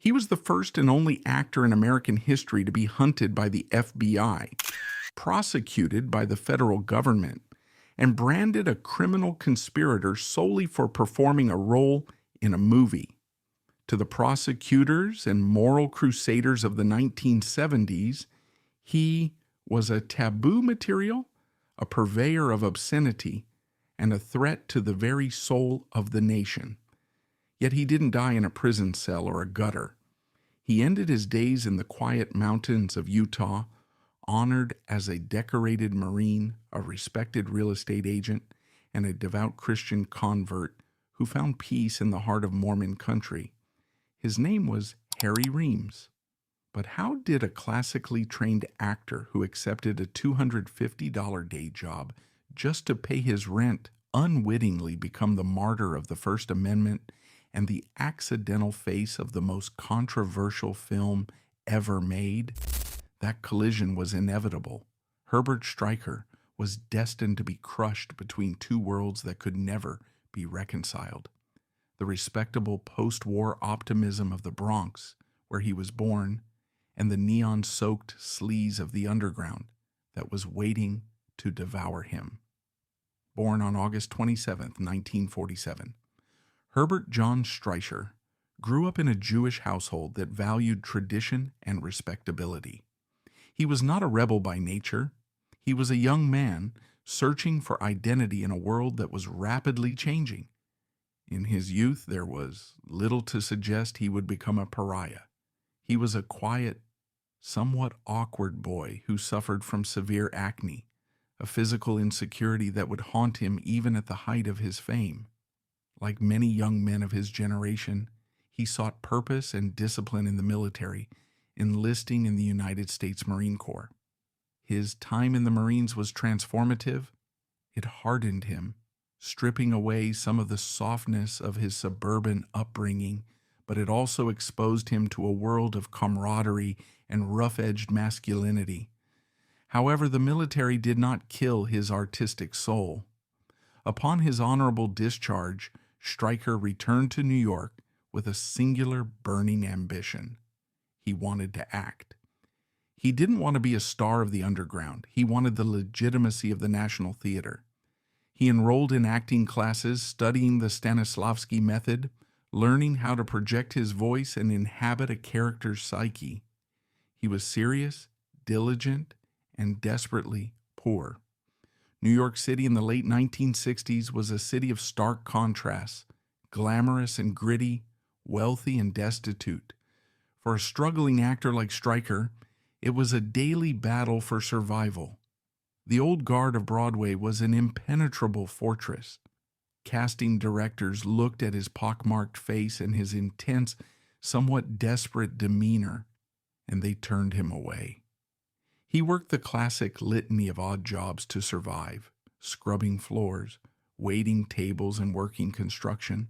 He was the first and only actor in American history to be hunted by the FBI, prosecuted by the federal government, and branded a criminal conspirator solely for performing a role in a movie. To the prosecutors and moral crusaders of the 1970s, he was a taboo material, a purveyor of obscenity, and a threat to the very soul of the nation. Yet he didn't die in a prison cell or a gutter. He ended his days in the quiet mountains of Utah, honored as a decorated Marine, a respected real estate agent, and a devout Christian convert who found peace in the heart of Mormon country. His name was Harry Reams. But how did a classically trained actor who accepted a $250 day job just to pay his rent unwittingly become the martyr of the First Amendment and the accidental face of the most controversial film ever made? That collision was inevitable. Herbert Stryker was destined to be crushed between two worlds that could never be reconciled. The respectable post-war optimism of the Bronx, where he was born, and the neon-soaked sleaze of the underground that was waiting to devour him. Born on August 27, 1947, Herbert John Stryker grew up in a Jewish household that valued tradition and respectability. He was not a rebel by nature. He was a young man searching for identity in a world that was rapidly changing. In his youth, there was little to suggest he would become a pariah. He was a quiet, somewhat awkward boy who suffered from severe acne, a physical insecurity that would haunt him even at the height of his fame. Like many young men of his generation, he sought purpose and discipline in the military, enlisting in the United States Marine Corps. His time in the Marines was transformative. It hardened him, stripping away some of the softness of his suburban upbringing, but it also exposed him to a world of camaraderie and rough-edged masculinity. However, the military did not kill his artistic soul. Upon his honorable discharge, Stryker returned to New York with a singular burning ambition. He wanted to act. He didn't want to be a star of the underground. He wanted the legitimacy of the National Theater. He enrolled in acting classes, studying the Stanislavski method, learning how to project his voice and inhabit a character's psyche. He was serious, diligent, and desperately poor. New York City in the late 1960s was a city of stark contrasts, glamorous and gritty, wealthy and destitute. For a struggling actor like Stryker, it was a daily battle for survival. The old guard of Broadway was an impenetrable fortress. Casting directors looked at his pockmarked face and his intense, somewhat desperate demeanor, and they turned him away. He worked the classic litany of odd jobs to survive, scrubbing floors, waiting tables, and working construction.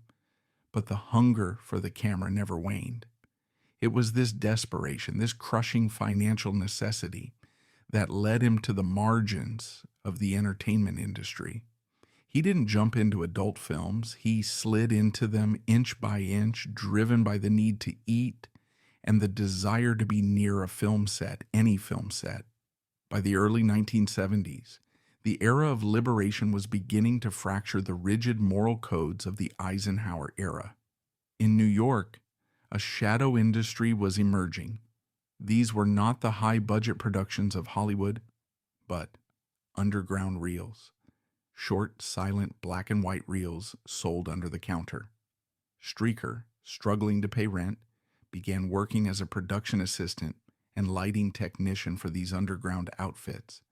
But the hunger for the camera never waned. It was this desperation, this crushing financial necessity, that led him to the margins of the entertainment industry. He didn't jump into adult films. He slid into them inch by inch, driven by the need to eat and the desire to be near a film set, any film set. By the early 1970s, the era of liberation was beginning to fracture the rigid moral codes of the Eisenhower era. In New York, a shadow industry was emerging. These were not the high-budget productions of Hollywood, but underground reels. Short, silent, black and white reels sold under the counter. Stryker, struggling to pay rent, began working as a production assistant and lighting technician for these underground outfits.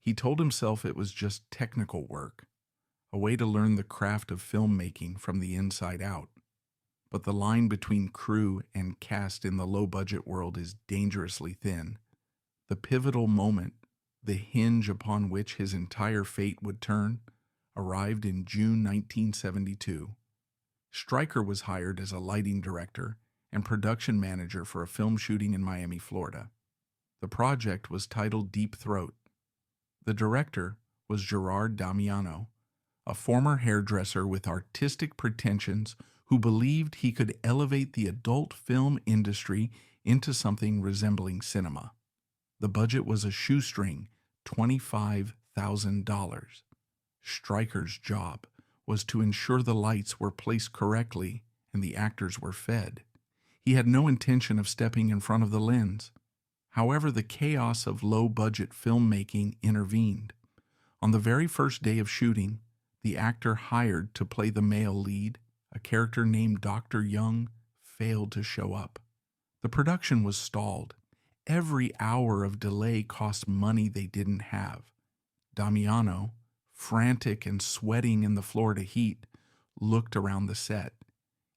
He told himself it was just technical work, a way to learn the craft of filmmaking from the inside out. But the line between crew and cast in the low-budget world is dangerously thin. The pivotal moment, the hinge upon which his entire fate would turn, arrived in June 1972. Stryker was hired as a lighting director and production manager for a film shooting in Miami, Florida. The project was titled Deep Throat. The director was Gerard Damiano, a former hairdresser with artistic pretensions who believed he could elevate the adult film industry into something resembling cinema. The budget was a shoestring, $25,000. Stryker's job was to ensure the lights were placed correctly and the actors were fed. He had no intention of stepping in front of the lens. However, the chaos of low-budget filmmaking intervened. On the very first day of shooting, the actor hired to play the male lead, a character named Dr. Young, failed to show up. The production was stalled. Every hour of delay cost money they didn't have. Damiano, frantic and sweating in the Florida heat, looked around the set.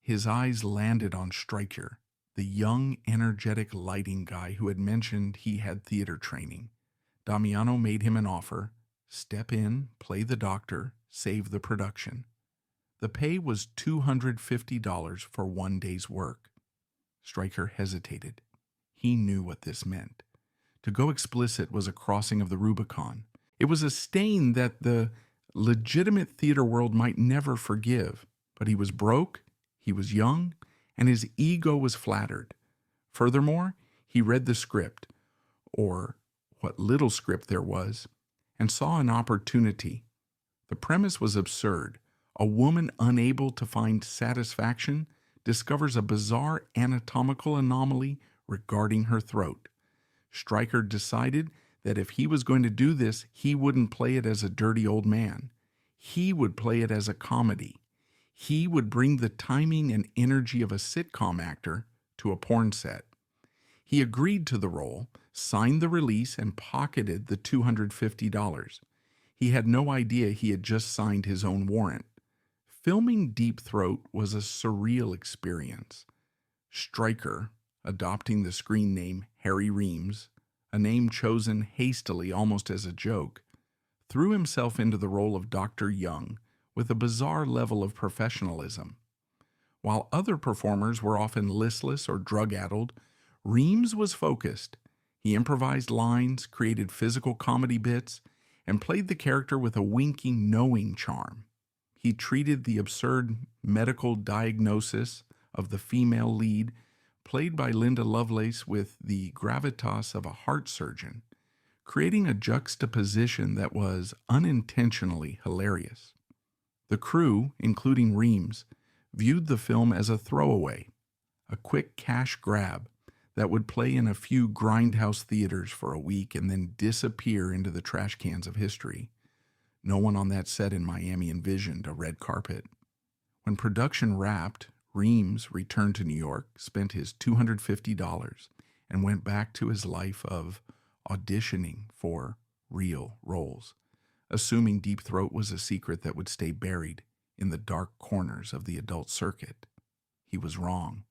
His eyes landed on Stryker, the young, energetic lighting guy who had mentioned he had theater training. Damiano made him an offer: step in, play the doctor, save the production. The pay was $250 for one day's work. Stryker hesitated. He knew what this meant. To go explicit was a crossing of the Rubicon. It was a stain that the legitimate theater world might never forgive. But he was broke, he was young, and his ego was flattered. Furthermore, he read the script, or what little script there was, and saw an opportunity. The premise was absurd. A woman unable to find satisfaction discovers a bizarre anatomical anomaly regarding her throat. Stryker decided that if he was going to do this, he wouldn't play it as a dirty old man. He would play it as a comedy. He would bring the timing and energy of a sitcom actor to a porn set. He agreed to the role, signed the release, and pocketed the $250. He had no idea he had just signed his own warrant. Filming Deep Throat was a surreal experience. Stryker, adopting the screen name Harry Reams, a name chosen hastily almost as a joke, threw himself into the role of Dr. Young with a bizarre level of professionalism. While other performers were often listless or drug-addled, Reams was focused. He improvised lines, created physical comedy bits, and played the character with a winking, knowing charm. He treated the absurd medical diagnosis of the female lead, played by Linda Lovelace, with the gravitas of a heart surgeon, creating a juxtaposition that was unintentionally hilarious. The crew, including Reams, viewed the film as a throwaway, a quick cash grab that would play in a few grindhouse theaters for a week and then disappear into the trash cans of history. No one on that set in Miami envisioned a red carpet. When production wrapped, Reams returned to New York, spent his $250, and went back to his life of auditioning for real roles, assuming Deep Throat was a secret that would stay buried in the dark corners of the adult circuit. He was wrong.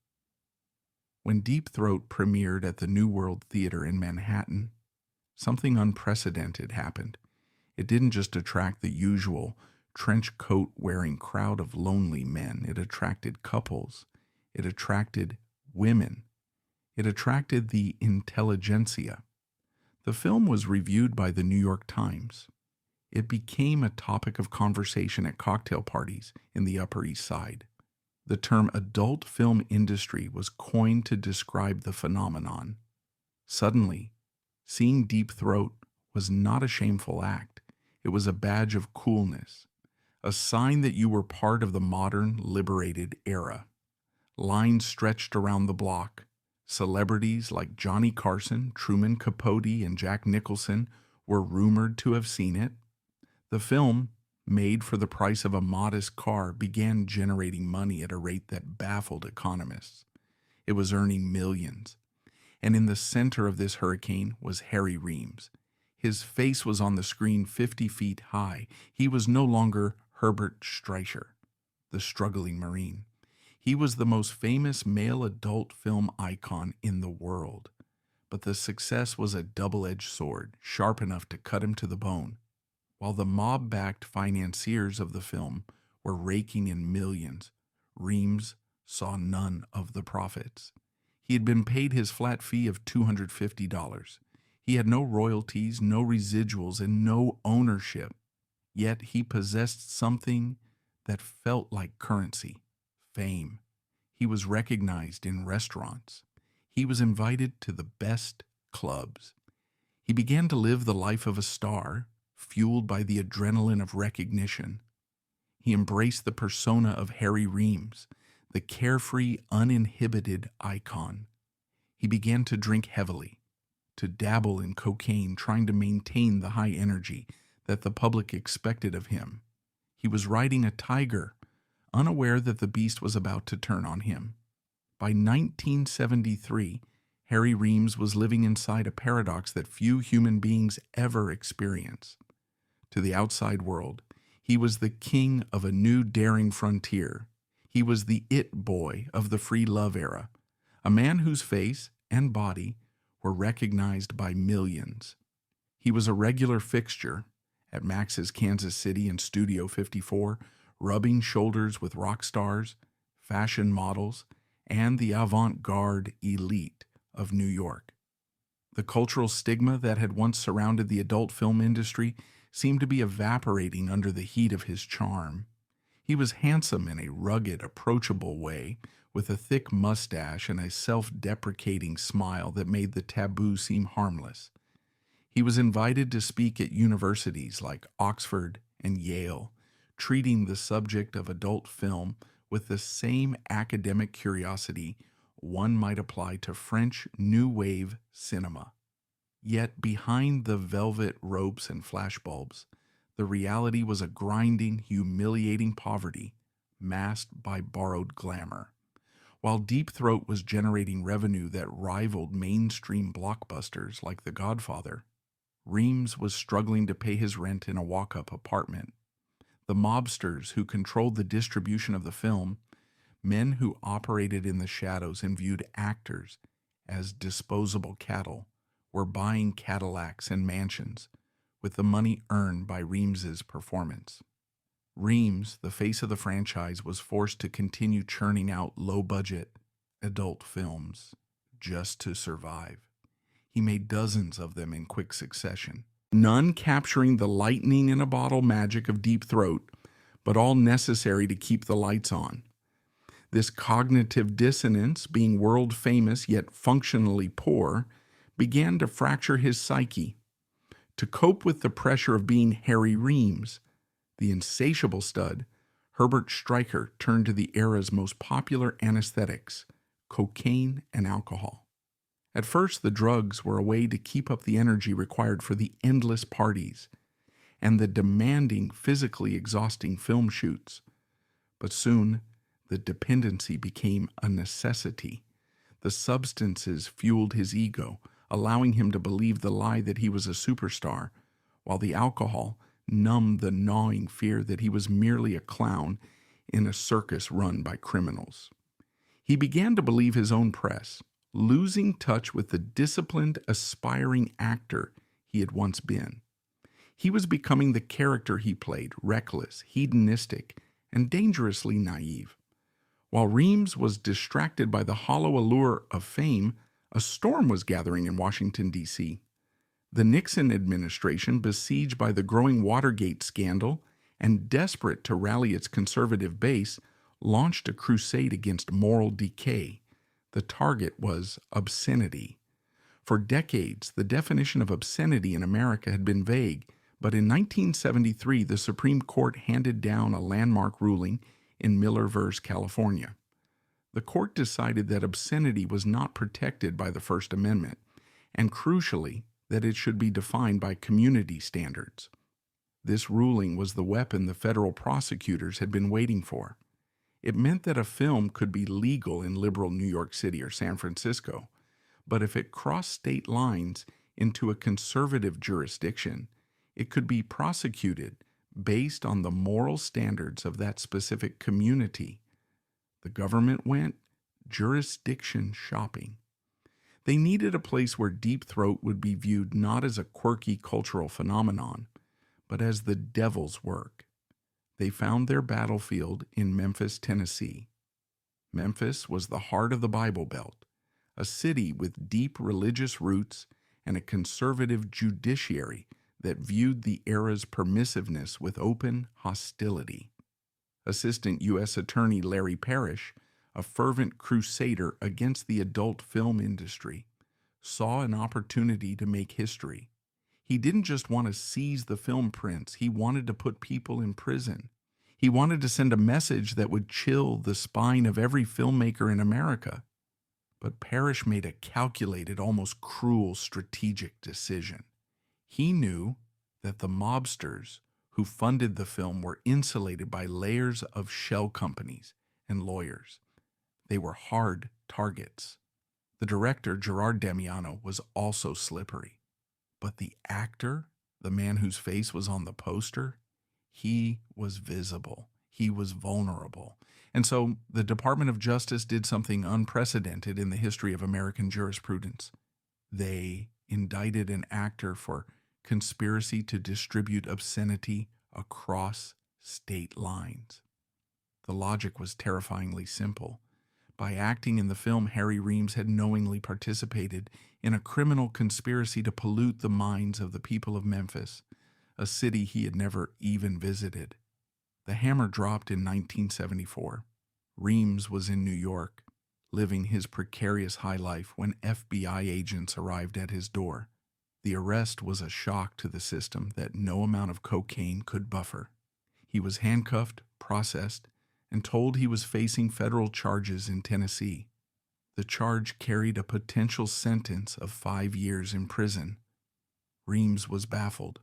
When Deep Throat premiered at the New World Theater in Manhattan, something unprecedented happened. It didn't just attract the usual trench coat-wearing crowd of lonely men. It attracted couples. It attracted women. It attracted the intelligentsia. The film was reviewed by the New York Times. It became a topic of conversation at cocktail parties in the Upper East Side. The term adult film industry was coined to describe the phenomenon. Suddenly, seeing Deep Throat was not a shameful act. It was a badge of coolness, a sign that you were part of the modern, liberated era. Lines stretched around the block. Celebrities like Johnny Carson, Truman Capote, and Jack Nicholson were rumored to have seen it. The film, made for the price of a modest car, began generating money at a rate that baffled economists. It was earning millions. And in the center of this hurricane was Harry Reams. His face was on the screen 50 feet high. He was no longer Herbert Streicher, the struggling Marine. He was the most famous male adult film icon in the world. But the success was a double-edged sword, sharp enough to cut him to the bone. While the mob-backed financiers of the film were raking in millions, Reams saw none of the profits. He had been paid his flat fee of $250. He had no royalties, no residuals, and no ownership. Yet he possessed something that felt like currency: Fame. He was recognized in restaurants. He was invited to the best clubs. He began to live the life of a star, fueled by the adrenaline of recognition. He embraced the persona of Harry Reams, the carefree, uninhibited icon. He began to drink heavily, to dabble in cocaine, trying to maintain the high energy that the public expected of him. He was riding a tiger, unaware that the beast was about to turn on him. By 1973, Harry Reams was living inside a paradox that few human beings ever experience. To the outside world, he was the king of a new daring frontier. He was the it boy of the free love era, a man whose face and body were recognized by millions. He was a regular fixture at Max's Kansas City and Studio 54, rubbing shoulders with rock stars, fashion models, and the avant-garde elite of New York. The cultural stigma that had once surrounded the adult film industry seemed to be evaporating under the heat of his charm. He was handsome in a rugged, approachable way, with a thick mustache and a self-deprecating smile that made the taboo seem harmless. He was invited to speak at universities like Oxford and Yale, treating the subject of adult film with the same academic curiosity one might apply to French New Wave cinema. Yet behind the velvet ropes and flashbulbs, the reality was a grinding, humiliating poverty masked by borrowed glamour. While Deep Throat was generating revenue that rivaled mainstream blockbusters like The Godfather, Reams was struggling to pay his rent in a walk-up apartment. The mobsters who controlled the distribution of the film, men who operated in the shadows and viewed actors as disposable cattle, were buying Cadillacs and mansions with the money earned by Reams's performance. Reams, the face of the franchise, was forced to continue churning out low-budget adult films just to survive. He made dozens of them in quick succession, none capturing the lightning-in-a-bottle magic of Deep Throat, but all necessary to keep the lights on. This cognitive dissonance, being world-famous yet functionally poor, began to fracture his psyche. To cope with the pressure of being Harry Reams, the insatiable stud, Herbert Stryker turned to the era's most popular anesthetics, cocaine and alcohol. At first, the drugs were a way to keep up the energy required for the endless parties and the demanding, physically exhausting film shoots. But soon, the dependency became a necessity. The substances fueled his ego, allowing him to believe the lie that he was a superstar, while the alcohol numbed the gnawing fear that he was merely a clown in a circus run by criminals. He began to believe his own press, losing touch with the disciplined, aspiring actor he had once been. He was becoming the character he played, reckless, hedonistic, and dangerously naive. While Reams was distracted by the hollow allure of fame, a storm was gathering in Washington, D.C. The Nixon administration, besieged by the growing Watergate scandal and desperate to rally its conservative base, launched a crusade against moral decay. The target was obscenity. For decades, the definition of obscenity in America had been vague, but in 1973, the Supreme Court handed down a landmark ruling in Miller v. California. The court decided that obscenity was not protected by the First Amendment, and crucially, that it should be defined by community standards. This ruling was the weapon the federal prosecutors had been waiting for. It meant that a film could be legal in liberal New York City or San Francisco, but if it crossed state lines into a conservative jurisdiction, it could be prosecuted based on the moral standards of that specific community. The government went jurisdiction shopping. They needed a place where Deep Throat would be viewed not as a quirky cultural phenomenon, but as the devil's work. They found their battlefield in Memphis, Tennessee. Memphis was the heart of the Bible Belt, a city with deep religious roots and a conservative judiciary that viewed the era's permissiveness with open hostility. Assistant U.S. Attorney Larry Parrish, a fervent crusader against the adult film industry, saw an opportunity to make history. He didn't just want to seize the film prints, he wanted to put people in prison. He wanted to send a message that would chill the spine of every filmmaker in America. But Parrish made a calculated, almost cruel strategic decision. He knew that the mobsters who funded the film were insulated by layers of shell companies and lawyers. They were hard targets. The director, Gerard Damiano, was also slippery. But the actor, the man whose face was on the poster, he was visible. He was vulnerable. And so the Department of Justice did something unprecedented in the history of American jurisprudence. They indicted an actor for conspiracy to distribute obscenity across state lines. The logic was terrifyingly simple. By acting in the film, Harry Reams had knowingly participated in a criminal conspiracy to pollute the minds of the people of Memphis, a city he had never even visited. The hammer dropped in 1974. Reams was in New York, living his precarious high life when FBI agents arrived at his door. The arrest was a shock to the system that no amount of cocaine could buffer. He was handcuffed, processed, and told he was facing federal charges in Tennessee. The charge carried a potential sentence of 5 years in prison. Reams was baffled.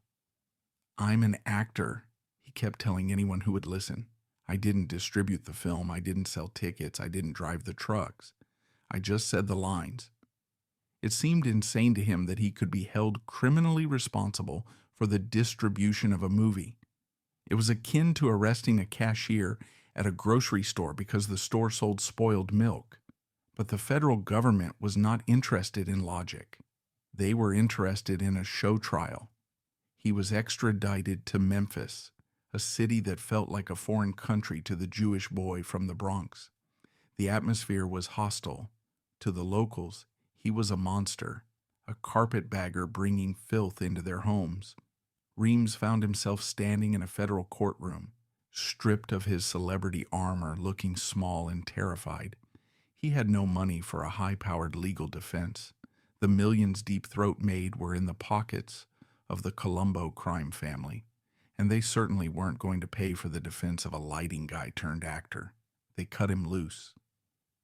"I'm an actor," he kept telling anyone who would listen. "I didn't distribute the film. I didn't sell tickets. I didn't drive the trucks. I just said the lines." It seemed insane to him that he could be held criminally responsible for the distribution of a movie. It was akin to arresting a cashier at a grocery store because the store sold spoiled milk. But the federal government was not interested in logic. They were interested in a show trial. He was extradited to Memphis, a city that felt like a foreign country to the Jewish boy from the Bronx. The atmosphere was hostile. To the locals, he was a monster, a carpetbagger bringing filth into their homes. Reams found himself standing in a federal courtroom, stripped of his celebrity armor, looking small and terrified. He had no money for a high-powered legal defense. The millions Deep Throat made were in the pockets of the Colombo crime family, and they certainly weren't going to pay for the defense of a lighting guy turned actor. They cut him loose.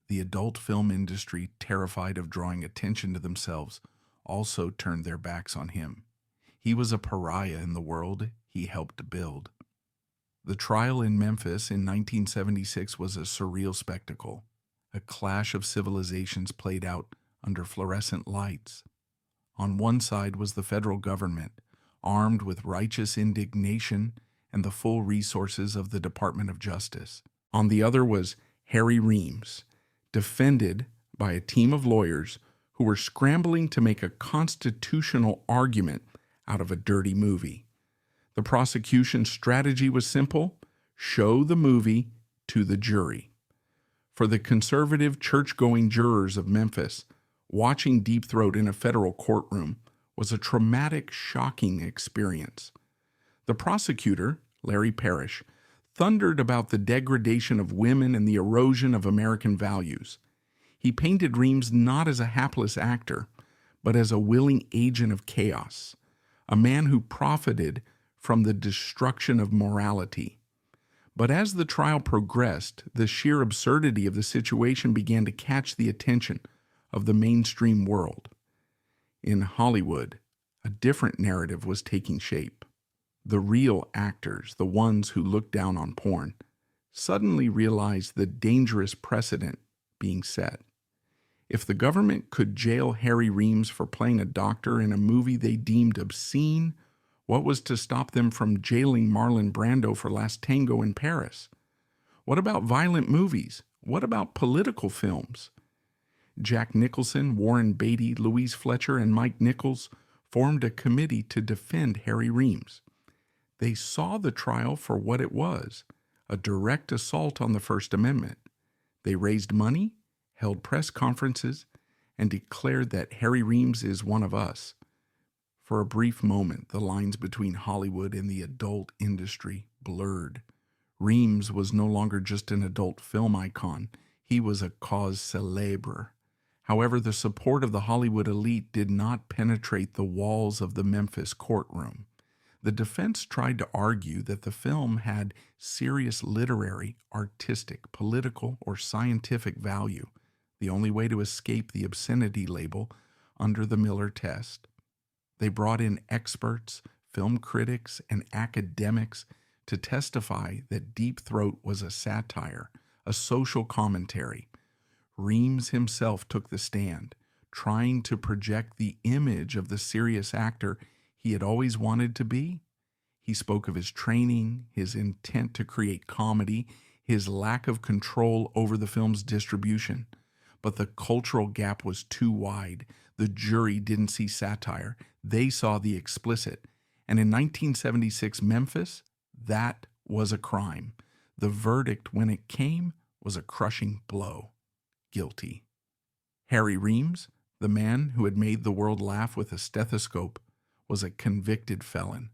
The adult film industry, terrified of drawing attention to themselves, also turned their backs on him. He was a pariah in the world he helped build. The trial in Memphis in 1976 was a surreal spectacle. A clash of civilizations played out under fluorescent lights. On one side was the federal government, armed with righteous indignation and the full resources of the Department of Justice. On the other was Harry Reams, defended by a team of lawyers who were scrambling to make a constitutional argument out of a dirty movie. The prosecution's strategy was simple: show the movie to the jury. For the conservative, church-going jurors of Memphis, watching Deep Throat in a federal courtroom was a traumatic, shocking experience. The prosecutor, Larry Parrish, thundered about the degradation of women and the erosion of American values. He painted Reams not as a hapless actor, but as a willing agent of chaos, a man who profited from the destruction of morality. But as the trial progressed, the sheer absurdity of the situation began to catch the attention of the mainstream world. In Hollywood, a different narrative was taking shape. The real actors, the ones who looked down on porn, suddenly realized the dangerous precedent being set. If the government could jail Harry Reams for playing a doctor in a movie they deemed obscene, what was to stop them from jailing Marlon Brando for Last Tango in Paris? What about violent movies? What about political films? Jack Nicholson, Warren Beatty, Louise Fletcher, and Mike Nichols formed a committee to defend Harry Reams. They saw the trial for what it was, a direct assault on the First Amendment. They raised money, held press conferences, and declared that Harry Reams is one of us. For a brief moment, the lines between Hollywood and the adult industry blurred. Reems was no longer just an adult film icon, he was a cause célèbre. However, the support of the Hollywood elite did not penetrate the walls of the Memphis courtroom. The defense tried to argue that the film had serious literary, artistic, political, or scientific value, the only way to escape the obscenity label under the Miller test. They brought in experts, film critics, and academics to testify that Deep Throat was a satire, a social commentary. Reems himself took the stand, trying to project the image of the serious actor he had always wanted to be. He spoke of his training, his intent to create comedy, his lack of control over the film's distribution. But the cultural gap was too wide. The jury didn't see satire. They saw the explicit. And in 1976 Memphis, that was a crime. The verdict, when it came, was a crushing blow. Guilty. Harry Reams, the man who had made the world laugh with a stethoscope, was a convicted felon.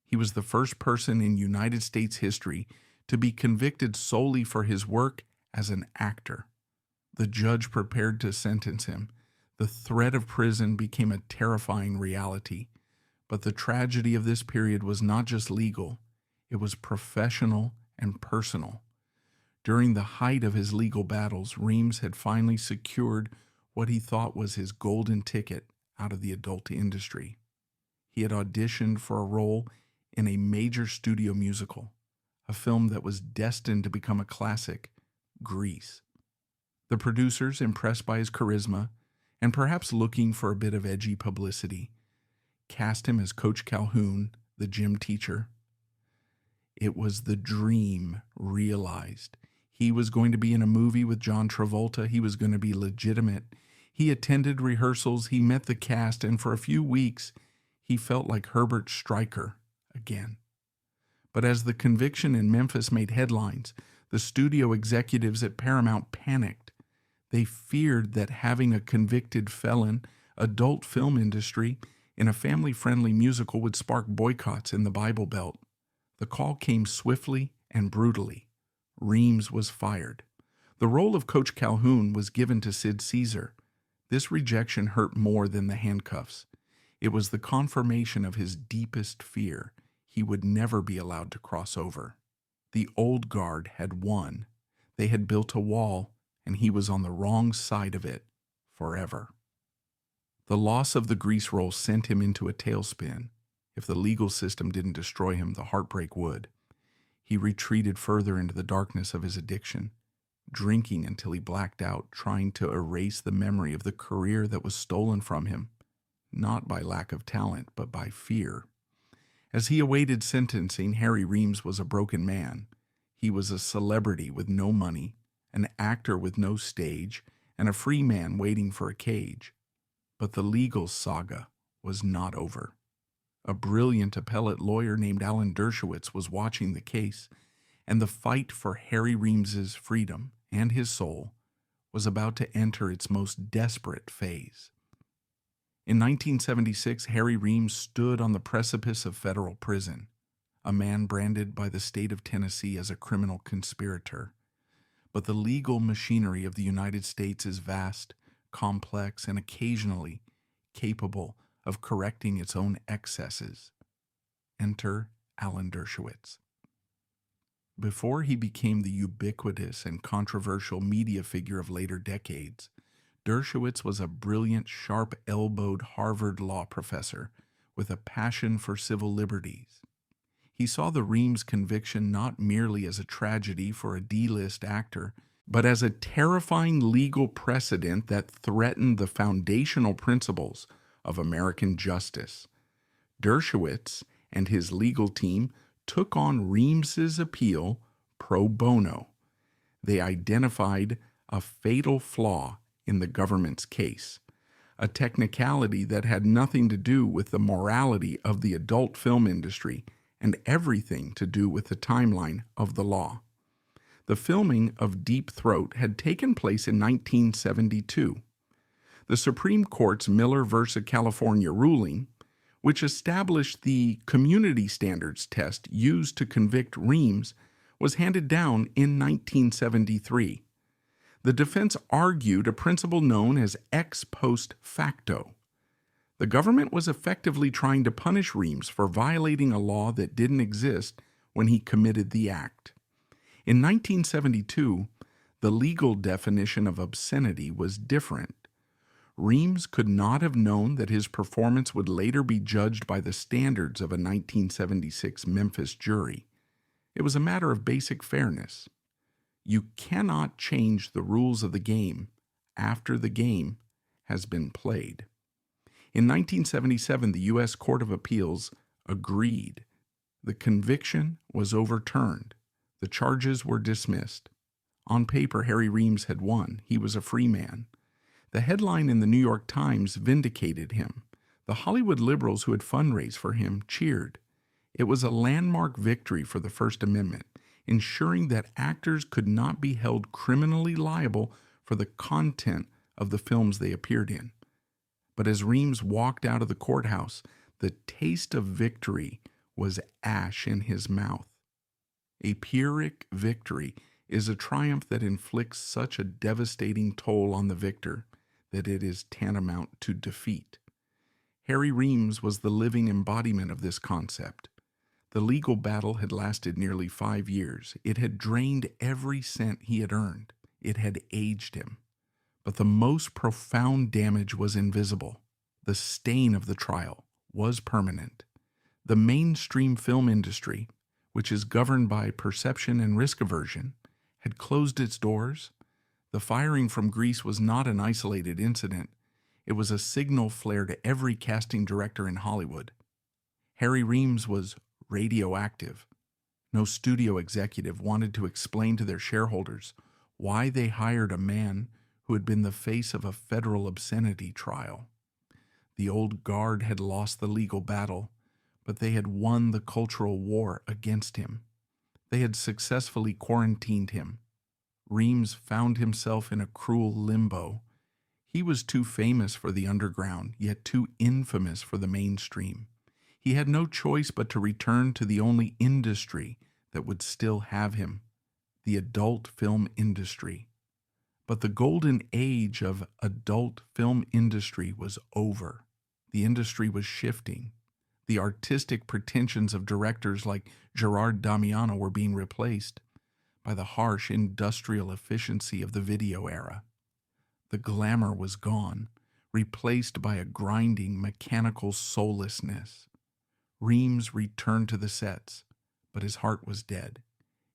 He was the first person in United States history to be convicted solely for his work as an actor. The judge prepared to sentence him. The threat of prison became a terrifying reality. But the tragedy of this period was not just legal, it was professional and personal. During the height of his legal battles, Reems had finally secured what he thought was his golden ticket out of the adult industry. He had auditioned for a role in a major studio musical, a film that was destined to become a classic, Grease. The producers, impressed by his charisma, and perhaps looking for a bit of edgy publicity, cast him as Coach Calhoun, the gym teacher. It was the dream realized. He was going to be in a movie with John Travolta. He was going to be legitimate. He attended rehearsals. He met the cast, and for a few weeks, he felt like Herbert Stryker again. But as the conviction in Memphis made headlines, the studio executives at Paramount panicked. They feared that having a convicted felon, adult film industry, in a family-friendly musical would spark boycotts in the Bible Belt. The call came swiftly and brutally. Reems was fired. The role of Coach Calhoun was given to Sid Caesar. This rejection hurt more than the handcuffs. It was the confirmation of his deepest fear. He would never be allowed to cross over. The old guard had won. They had built a wall, and he was on the wrong side of it forever. The loss of the grease roll sent him into a tailspin. If the legal system didn't destroy him, the heartbreak would. He retreated further into the darkness of his addiction, drinking until he blacked out, trying to erase the memory of the career that was stolen from him, not by lack of talent, but by fear. As he awaited sentencing, Harry Reams was a broken man. He was a celebrity with no money, an actor with no stage, and a free man waiting for a cage. But the legal saga was not over. A brilliant appellate lawyer named Alan Dershowitz was watching the case, and the fight for Harry Reams's freedom and his soul was about to enter its most desperate phase. In 1976, Harry Reams stood on the precipice of federal prison, a man branded by the state of Tennessee as a criminal conspirator. But the legal machinery of the United States is vast, complex, and occasionally capable of correcting its own excesses. Enter Alan Dershowitz. Before he became the ubiquitous and controversial media figure of later decades, Dershowitz was a brilliant, sharp-elbowed Harvard law professor with a passion for civil liberties. He saw the Reams conviction not merely as a tragedy for a D-list actor, but as a terrifying legal precedent that threatened the foundational principles of American justice. Dershowitz and his legal team took on Reams's appeal pro bono. They identified a fatal flaw in the government's case, a technicality that had nothing to do with the morality of the adult film industry and everything to do with the timeline of the law. The filming of Deep Throat had taken place in 1972. The Supreme Court's Miller v. California ruling, which established the community standards test used to convict Reams, was handed down in 1973. The defense argued a principle known as ex post facto. The government was effectively trying to punish Reems for violating a law that didn't exist when he committed the act. In 1972, the legal definition of obscenity was different. Reems could not have known that his performance would later be judged by the standards of a 1976 Memphis jury. It was a matter of basic fairness. You cannot change the rules of the game after the game has been played. In 1977, the U.S. Court of Appeals agreed. The conviction was overturned. The charges were dismissed. On paper, Harry Reems had won. He was a free man. The headline in the New York Times vindicated him. The Hollywood liberals who had fundraised for him cheered. It was a landmark victory for the First Amendment, ensuring that actors could not be held criminally liable for the content of the films they appeared in. But as Reems walked out of the courthouse, the taste of victory was ash in his mouth. A Pyrrhic victory is a triumph that inflicts such a devastating toll on the victor that it is tantamount to defeat. Harry Reems was the living embodiment of this concept. The legal battle had lasted nearly 5 years. It had drained every cent he had earned. It had aged him. But the most profound damage was invisible. The stain of the trial was permanent. The mainstream film industry, which is governed by perception and risk aversion, had closed its doors. The firing from Greece was not an isolated incident. It was a signal flare to every casting director in Hollywood. Harry Reems was radioactive. No studio executive wanted to explain to their shareholders why they hired a man who had been the face of a federal obscenity trial. The old guard had lost the legal battle, but they had won the cultural war against him. They had successfully quarantined him. Reems found himself in a cruel limbo. He was too famous for the underground, yet too infamous for the mainstream. He had no choice but to return to the only industry that would still have him, the adult film industry. But the golden age of adult film industry was over. The industry was shifting. The artistic pretensions of directors like Gerard Damiano were being replaced by the harsh industrial efficiency of the video era. The glamour was gone, replaced by a grinding, mechanical soullessness. Reems returned to the sets, but his heart was dead.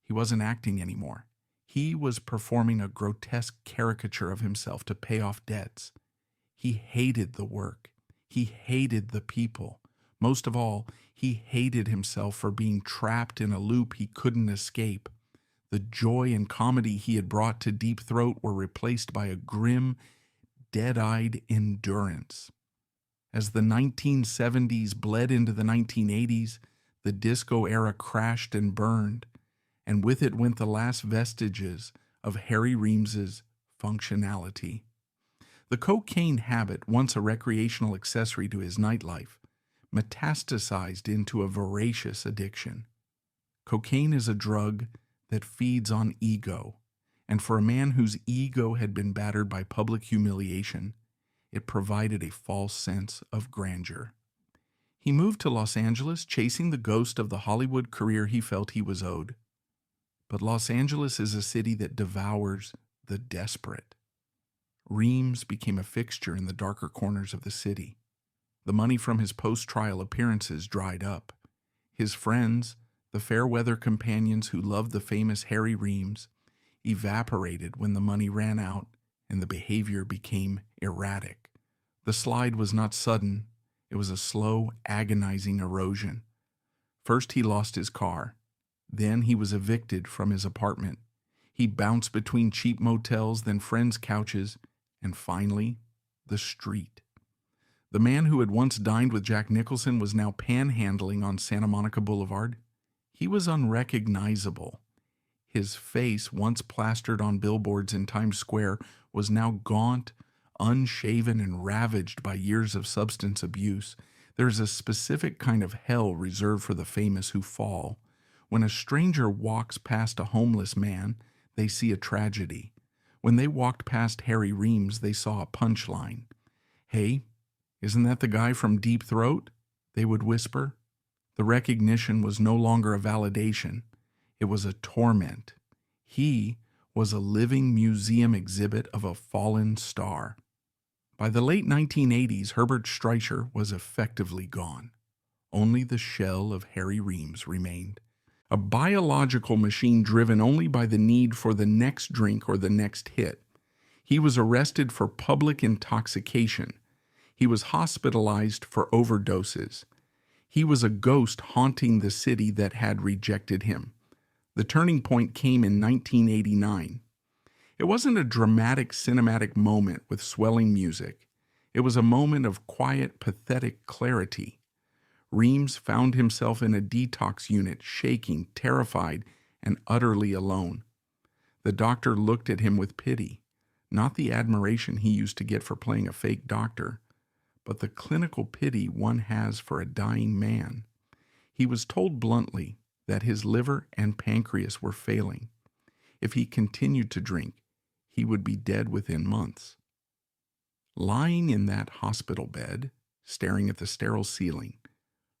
He wasn't acting anymore. He was performing a grotesque caricature of himself to pay off debts. He hated the work. He hated the people. Most of all, he hated himself for being trapped in a loop he couldn't escape. The joy and comedy he had brought to Deep Throat were replaced by a grim, dead-eyed endurance. As the 1970s bled into the 1980s, the disco era crashed and burned, and with it went the last vestiges of Harry Reams's functionality. The cocaine habit, once a recreational accessory to his nightlife, metastasized into a voracious addiction. Cocaine is a drug that feeds on ego, and for a man whose ego had been battered by public humiliation, it provided a false sense of grandeur. He moved to Los Angeles, chasing the ghost of the Hollywood career he felt he was owed. But Los Angeles is a city that devours the desperate. Reems became a fixture in the darker corners of the city. The money from his post-trial appearances dried up. His friends, the fair-weather companions who loved the famous Harry Reams, evaporated when the money ran out and the behavior became erratic. The slide was not sudden. It was a slow, agonizing erosion. First he lost his car. Then he was evicted from his apartment. He bounced between cheap motels, then friends' couches, and finally, the street. The man who had once dined with Jack Nicholson was now panhandling on Santa Monica Boulevard. He was unrecognizable. His face, once plastered on billboards in Times Square, was now gaunt, unshaven, and ravaged by years of substance abuse. There is a specific kind of hell reserved for the famous who fall. When a stranger walks past a homeless man, they see a tragedy. When they walked past Harry Reams, they saw a punchline. "Hey, isn't that the guy from Deep Throat?" they would whisper. The recognition was no longer a validation. It was a torment. He was a living museum exhibit of a fallen star. By the late 1980s, Herbert Streicher was effectively gone. Only the shell of Harry Reams remained. A biological machine driven only by the need for the next drink or the next hit. He was arrested for public intoxication. He was hospitalized for overdoses. He was a ghost haunting the city that had rejected him. The turning point came in 1989. It wasn't a dramatic cinematic moment with swelling music. It was a moment of quiet, pathetic clarity. Reams found himself in a detox unit, shaking, terrified, and utterly alone. The doctor looked at him with pity, not the admiration he used to get for playing a fake doctor, but the clinical pity one has for a dying man. He was told bluntly that his liver and pancreas were failing. If he continued to drink, he would be dead within months. Lying in that hospital bed, staring at the sterile ceiling,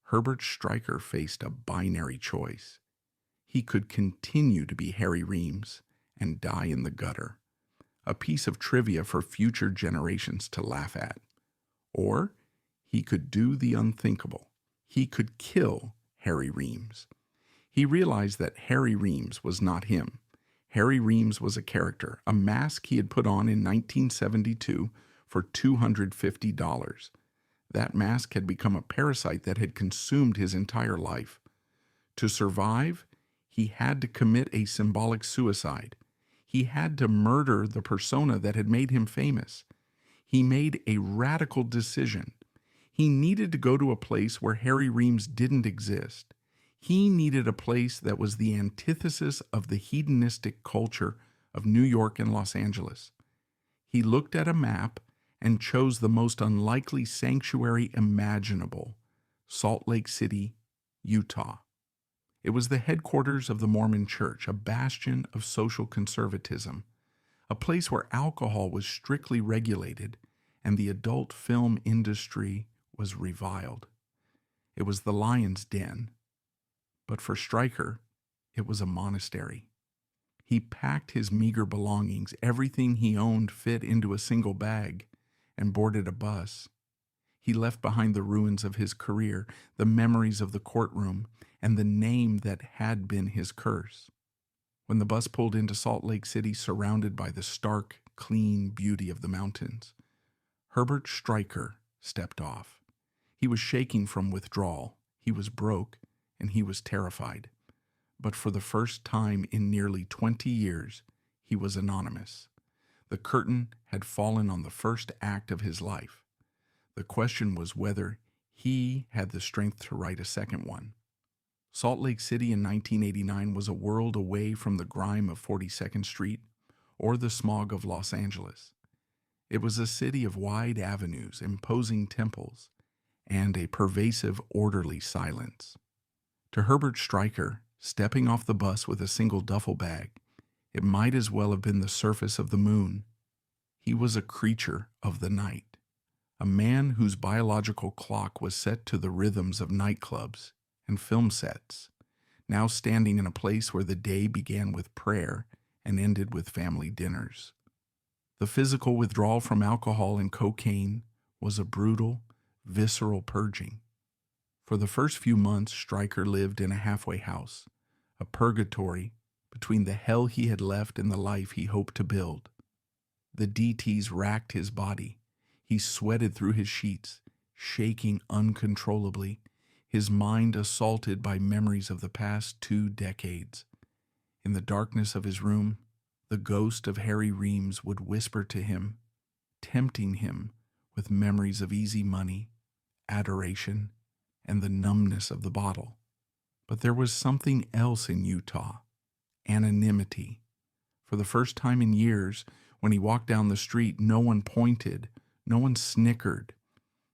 Herbert Streicher faced a binary choice. He could continue to be Harry Reams and die in the gutter, a piece of trivia for future generations to laugh at. Or he could do the unthinkable. He could kill Harry Reams. He realized that Harry Reams was not him. Harry Reams was a character, a mask he had put on in 1972 for $250. That mask had become a parasite that had consumed his entire life. To survive, he had to commit a symbolic suicide. He had to murder the persona that had made him famous. He made a radical decision. He needed to go to a place where Harry Reams didn't exist. He needed a place that was the antithesis of the hedonistic culture of New York and Los Angeles. He looked at a map and chose the most unlikely sanctuary imaginable, Salt Lake City, Utah. It was the headquarters of the Mormon Church, a bastion of social conservatism, a place where alcohol was strictly regulated and the adult film industry was reviled. It was the lion's den. But for Streicher, it was a monastery. He packed his meager belongings, everything he owned fit into a single bag, and boarded a bus. He left behind the ruins of his career, the memories of the courtroom, and the name that had been his curse. When the bus pulled into Salt Lake City, surrounded by the stark, clean beauty of the mountains, Herbert Streicher stepped off. He was shaking from withdrawal. He was broke, and he was terrified. But for the first time in nearly 20 years, he was anonymous. The curtain had fallen on the first act of his life. The question was whether he had the strength to write a second one. Salt Lake City in 1989 was a world away from the grime of 42nd Street or the smog of Los Angeles. It was a city of wide avenues, imposing temples, and a pervasive, orderly silence. To Herbert Streicher, stepping off the bus with a single duffel bag, it might as well have been the surface of the moon. He was a creature of the night, a man whose biological clock was set to the rhythms of nightclubs and film sets, now standing in a place where the day began with prayer and ended with family dinners. The physical withdrawal from alcohol and cocaine was a brutal, visceral purging. For the first few months, Streicher lived in a halfway house, a purgatory between the hell he had left and the life he hoped to build. The DTs racked his body. He sweated through his sheets, shaking uncontrollably, his mind assaulted by memories of the past 2 decades. In the darkness of his room, the ghost of Harry Reams would whisper to him, tempting him with memories of easy money, adoration, and the numbness of the bottle. But there was something else in Utah, anonymity. For the first time in years, when he walked down the street, no one pointed, no one snickered.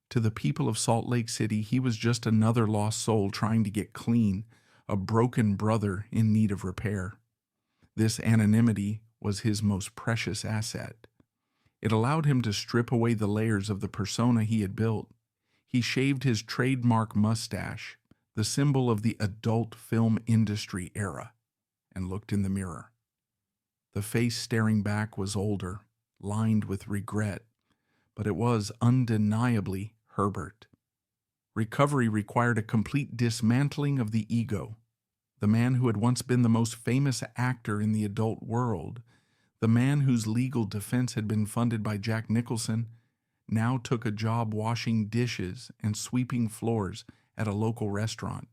To the people of Salt Lake City, he was just another lost soul trying to get clean, a broken brother in need of repair. This anonymity was his most precious asset. It allowed him to strip away the layers of the persona he had built. He shaved his trademark mustache, the symbol of the adult film industry era, and looked in the mirror. The face staring back was older, lined with regret, but it was undeniably Herbert. Recovery required a complete dismantling of the ego. The man who had once been the most famous actor in the adult world, the man whose legal defense had been funded by Jack Nicholson, now took a job washing dishes and sweeping floors at a local restaurant.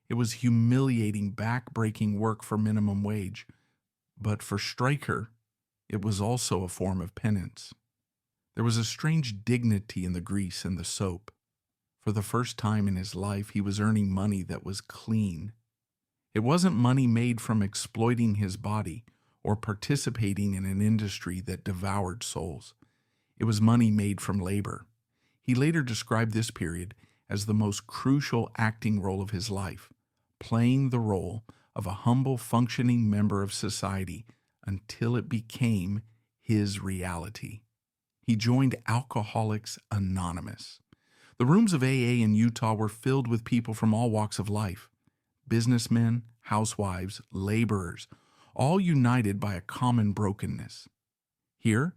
It was humiliating, back-breaking work for minimum wage, but for Stryker, it was also a form of penance. There was a strange dignity in the grease and the soap. For the first time in his life, he was earning money that was clean. It wasn't money made from exploiting his body or participating in an industry that devoured souls. It was money made from labor. He later described this period as the most crucial acting role of his life, playing the role of a humble, functioning member of society until it became his reality. He joined Alcoholics Anonymous. The rooms of AA in Utah were filled with people from all walks of life. Businessmen, housewives, laborers, all united by a common brokenness. Here,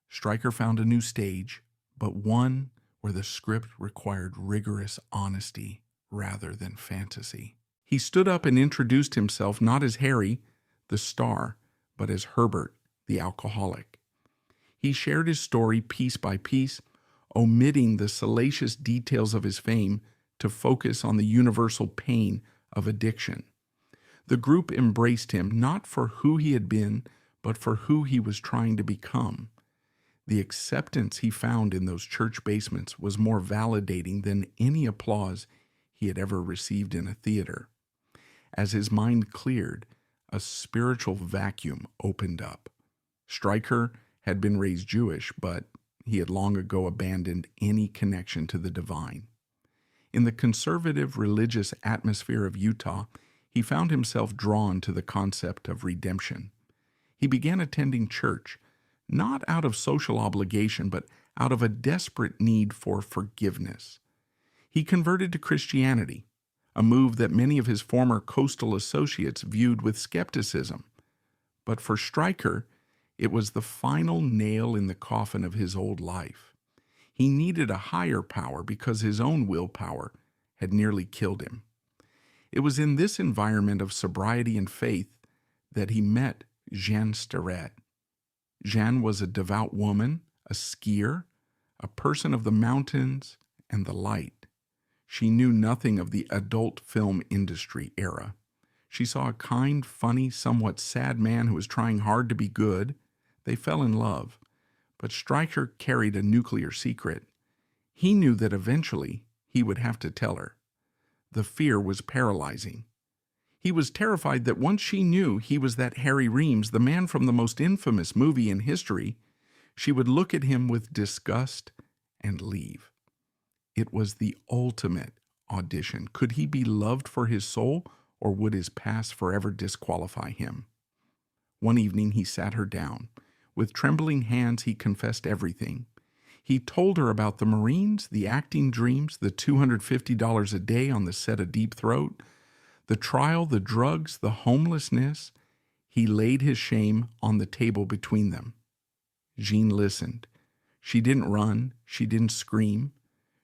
Stryker found a new stage, but one where the script required rigorous honesty rather than fantasy. He stood up and introduced himself not as Harry, the star, but as Herbert, the alcoholic. He shared his story piece by piece, omitting the salacious details of his fame to focus on the universal pain of addiction. The group embraced him not for who he had been, but for who he was trying to become. The acceptance he found in those church basements was more validating than any applause he had ever received in a theater. As his mind cleared, a spiritual vacuum opened up. Stryker had been raised Jewish, but he had long ago abandoned any connection to the divine. In the conservative religious atmosphere of Utah, he found himself drawn to the concept of redemption. He began attending church, not out of social obligation, but out of a desperate need for forgiveness. He converted to Christianity, a move that many of his former coastal associates viewed with skepticism. But for Stryker, it was the final nail in the coffin of his old life. He needed a higher power because his own willpower had nearly killed him. It was in this environment of sobriety and faith that he met Jeanne Starrett. Jeanne was a devout woman, a skier, a person of the mountains and the light. She knew nothing of the adult film industry era. She saw a kind, funny, somewhat sad man who was trying hard to be good. They fell in love. But Stryker carried a nuclear secret. He knew that eventually he would have to tell her. The fear was paralyzing. He was terrified that once she knew he was that Harry Reams, the man from the most infamous movie in history, she would look at him with disgust and leave. It was the ultimate audition. Could he be loved for his soul, or would his past forever disqualify him? One evening he sat her down. With trembling hands, he confessed everything. He told her about the Marines, the acting dreams, the $250 a day on the set of Deep Throat, the trial, the drugs, the homelessness. He laid his shame on the table between them. Jean listened. She didn't run. She didn't scream.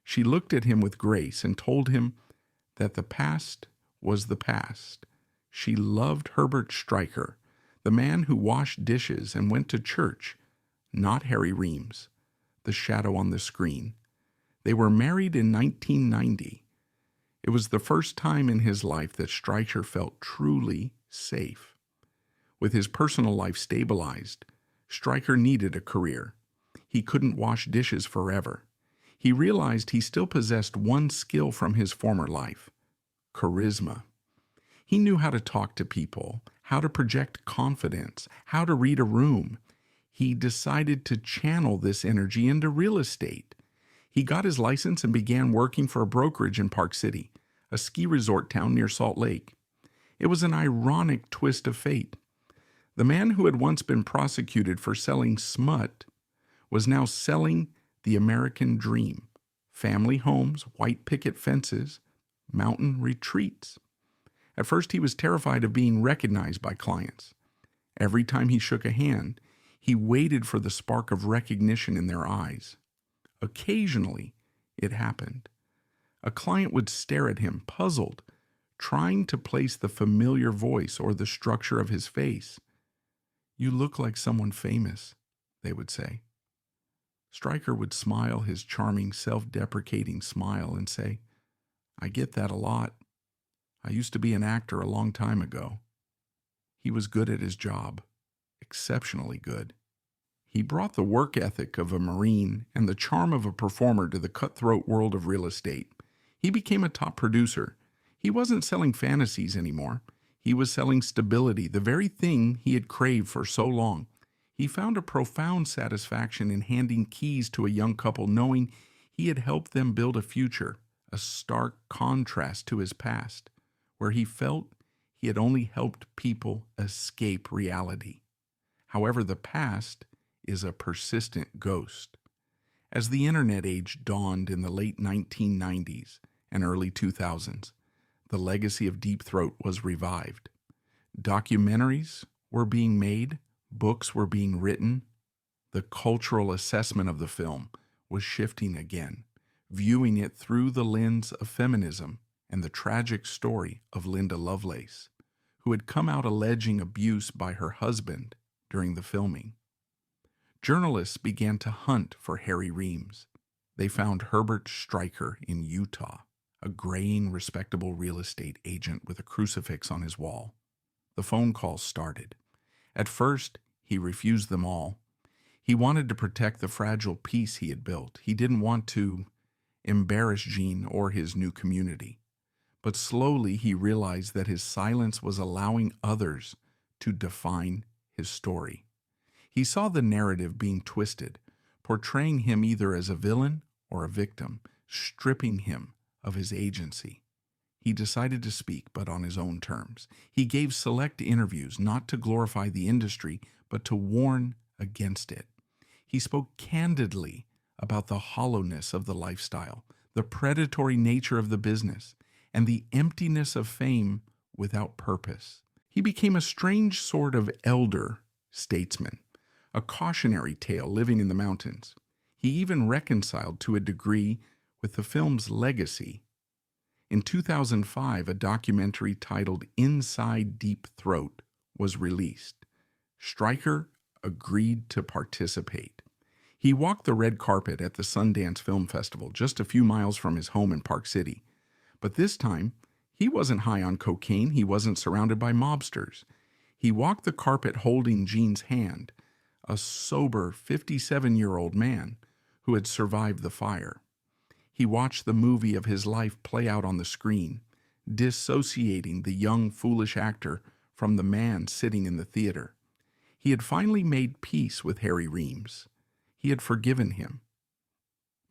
She looked at him with grace and told him that the past was the past. She loved Herbert Stryker, the man who washed dishes and went to church, not Harry Reams, the shadow on the screen. They were married in 1990. It was the first time in his life that Stryker felt truly safe. With his personal life stabilized, Stryker needed a career. He couldn't wash dishes forever. He realized he still possessed one skill from his former life: charisma. He knew how to talk to people, how to project confidence, how to read a room. He decided to channel this energy into real estate. He got his license and began working for a brokerage in Park City, a ski resort town near Salt Lake. It was an ironic twist of fate. The man who had once been prosecuted for selling smut was now selling the American dream: family homes, white picket fences, mountain retreats. At first, he was terrified of being recognized by clients. Every time he shook a hand, he waited for the spark of recognition in their eyes. Occasionally, it happened. A client would stare at him, puzzled, trying to place the familiar voice or the structure of his face. "You look like someone famous," they would say. Stryker would smile his charming, self-deprecating smile and say, "I get that a lot. I used to be an actor a long time ago." He was good at his job, exceptionally good. He brought the work ethic of a Marine and the charm of a performer to the cutthroat world of real estate. He became a top producer. He wasn't selling fantasies anymore. He was selling stability, the very thing he had craved for so long. He found a profound satisfaction in handing keys to a young couple, knowing he had helped them build a future, a stark contrast to his past, where he felt he had only helped people escape reality. However, the past is a persistent ghost. As the internet age dawned in the late 1990s and early 2000s, the legacy of Deep Throat was revived. Documentaries were being made, books were being written. The cultural assessment of the film was shifting again, viewing it through the lens of feminism and the tragic story of Linda Lovelace, who had come out alleging abuse by her husband during the filming. Journalists began to hunt for Harry Reams. They found Herbert Stryker in Utah, a graying, respectable real estate agent with a crucifix on his wall. The phone calls started. At first, he refused them all. He wanted to protect the fragile peace he had built. He didn't want to embarrass Jean or his new community. But slowly he realized that his silence was allowing others to define his story. He saw the narrative being twisted, portraying him either as a villain or a victim, stripping him of his agency. He decided to speak, but on his own terms. He gave select interviews, not to glorify the industry, but to warn against it. He spoke candidly about the hollowness of the lifestyle, the predatory nature of the business, and the emptiness of fame without purpose. He became a strange sort of elder statesman, a cautionary tale living in the mountains. He even reconciled to a degree with the film's legacy. In 2005, a documentary titled Inside Deep Throat was released. Stryker agreed to participate. He walked the red carpet at the Sundance Film Festival, just a few miles from his home in Park City. But this time, he wasn't high on cocaine. He wasn't surrounded by mobsters. He walked the carpet holding Jean's hand, a sober 57-year-old man who had survived the fire. He watched the movie of his life play out on the screen, dissociating the young, foolish actor from the man sitting in the theater. He had finally made peace with Harry Reams. He had forgiven him.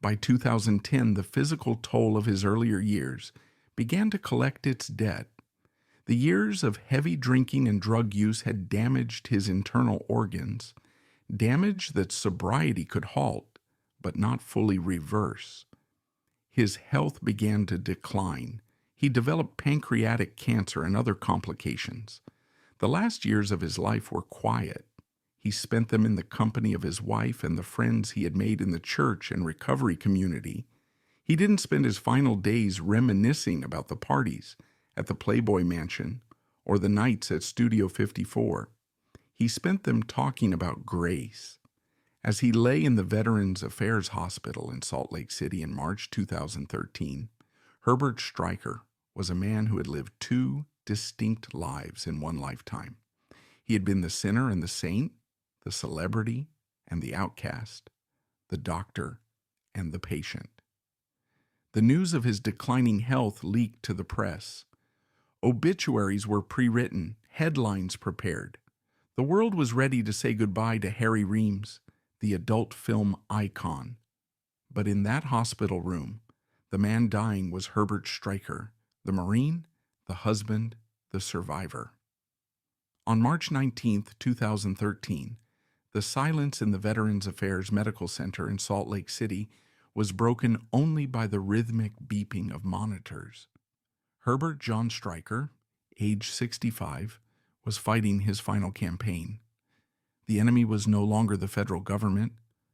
By 2010, the physical toll of his earlier years began to collect its debt. The years of heavy drinking and drug use had damaged his internal organs, damage that sobriety could halt, but not fully reverse. His health began to decline. He developed pancreatic cancer and other complications. The last years of his life were quiet. He spent them in the company of his wife and the friends he had made in the church and recovery community. He didn't spend his final days reminiscing about the parties at the Playboy Mansion or the nights at Studio 54. He spent them talking about grace. As he lay in the Veterans Affairs Hospital in Salt Lake City in March 2013, Herbert Stryker was a man who had lived two distinct lives in one lifetime. He had been the sinner and the saint, the celebrity and the outcast, the doctor and the patient. The news of his declining health leaked to the press. Obituaries were pre-written, headlines prepared. The world was ready to say goodbye to Harry Reams, the adult film icon. But in that hospital room, the man dying was Herbert Stryker, the Marine, the husband, the survivor. On March 19, 2013, the silence in the Veterans Affairs Medical Center in Salt Lake City was broken only by the rhythmic beeping of monitors. Herbert John Stryker, age 65, was fighting his final campaign. The enemy was no longer the federal government,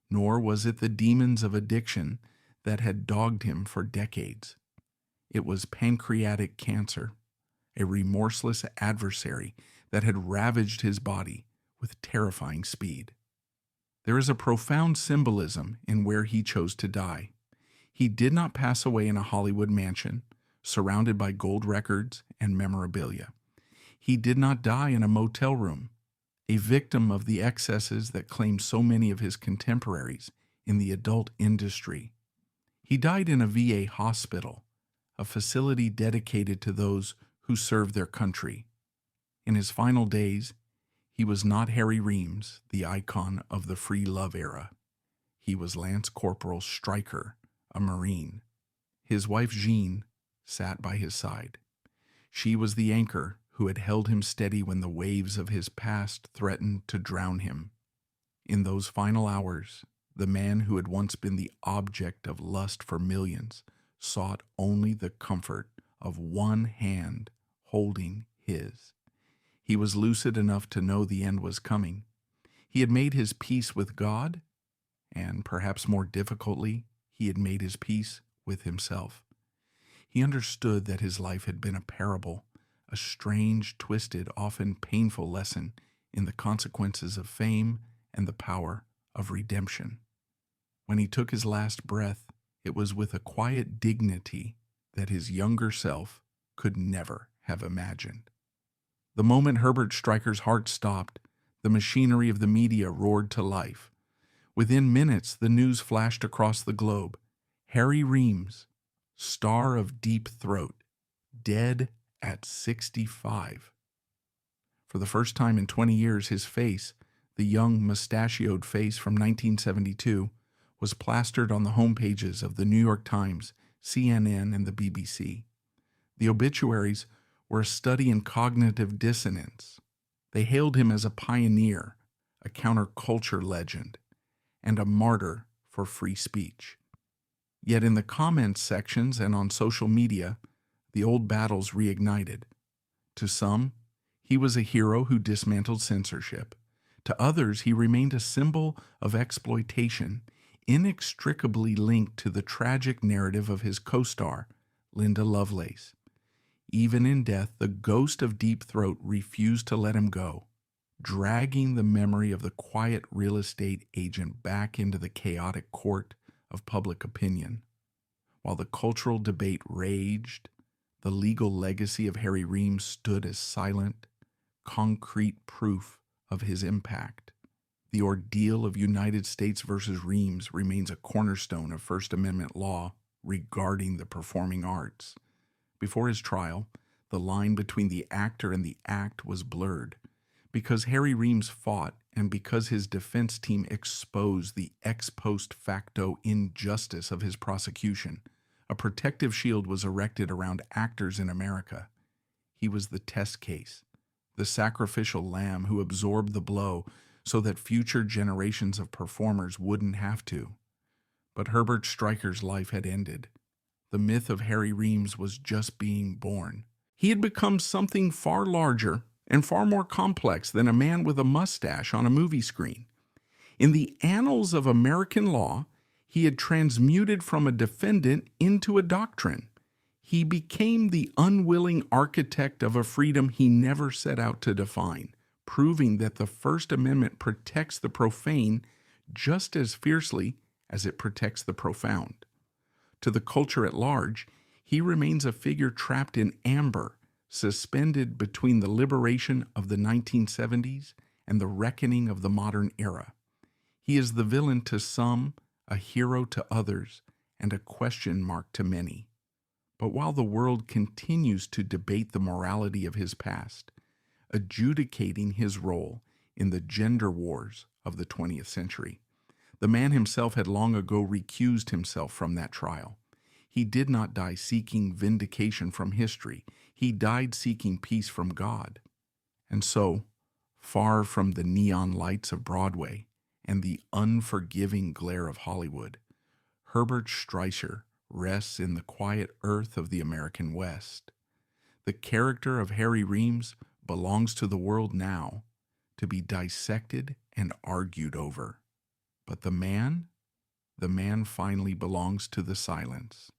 nor was it the demons of addiction that had dogged him for decades. It was pancreatic cancer, a remorseless adversary that had ravaged his body with terrifying speed. There is a profound symbolism in where he chose to die. He did not pass away in a Hollywood mansion, surrounded by gold records and memorabilia. He did not die in a motel room, a victim of the excesses that claim so many of his contemporaries in the adult industry. He died in a VA hospital, a facility dedicated to those who serve their country. In his final days, he was not Harry Reams, the icon of the free love era. He was Lance Corporal Stryker, a Marine. His wife Jean sat by his side. She was the anchor who had held him steady when the waves of his past threatened to drown him. In those final hours, the man who had once been the object of lust for millions sought only the comfort of one hand holding his. He was lucid enough to know the end was coming. He had made his peace with God, and perhaps more difficultly, he had made his peace with himself. He understood that his life had been a parable, a strange, twisted, often painful lesson in the consequences of fame and the power of redemption. When he took his last breath, it was with a quiet dignity that his younger self could never have imagined. The moment Herbert Stryker's heart stopped, the machinery of the media roared to life. Within minutes, the news flashed across the globe. Harry Reams, star of Deep Throat, dead at 65. For the first time in 20 years, his face, the young mustachioed face from 1972, was plastered on the homepages of the New York Times, CNN, and the BBC. The obituaries were a study in cognitive dissonance. They hailed him as a pioneer, a counterculture legend, and a martyr for free speech. Yet in the comments sections and on social media, the old battles reignited. To some, he was a hero who dismantled censorship. To others, he remained a symbol of exploitation, inextricably linked to the tragic narrative of his co-star, Linda Lovelace. Even in death, the ghost of Deep Throat refused to let him go, dragging the memory of the quiet real estate agent back into the chaotic court of public opinion. While the cultural debate raged, the legal legacy of Harry Reams stood as silent, concrete proof of his impact. The ordeal of United States versus Reams remains a cornerstone of First Amendment law regarding the performing arts. Before his trial, the line between the actor and the act was blurred. Because Harry Reams fought and because his defense team exposed the ex post facto injustice of his prosecution, a protective shield was erected around actors in America. He was the test case, the sacrificial lamb who absorbed the blow so that future generations of performers wouldn't have to. But Herbert Stryker's life had ended. The myth of Harry Reams was just being born. He had become something far larger and far more complex than a man with a mustache on a movie screen. In the annals of American law, he had transmuted from a defendant into a doctrine. He became the unwilling architect of a freedom he never set out to define, proving that the First Amendment protects the profane just as fiercely as it protects the profound. To the culture at large, he remains a figure trapped in amber, suspended between the liberation of the 1970s and the reckoning of the modern era. He is the villain to some, a hero to others, and a question mark to many. But while the world continues to debate the morality of his past, adjudicating his role in the gender wars of the 20th century, the man himself had long ago recused himself from that trial. He did not die seeking vindication from history. He died seeking peace from God. And so, far from the neon lights of Broadway and the unforgiving glare of Hollywood, Herbert Streicher rests in the quiet earth of the American West. The character of Harry Reams belongs to the world now, to be dissected and argued over. But the man finally belongs to the silence.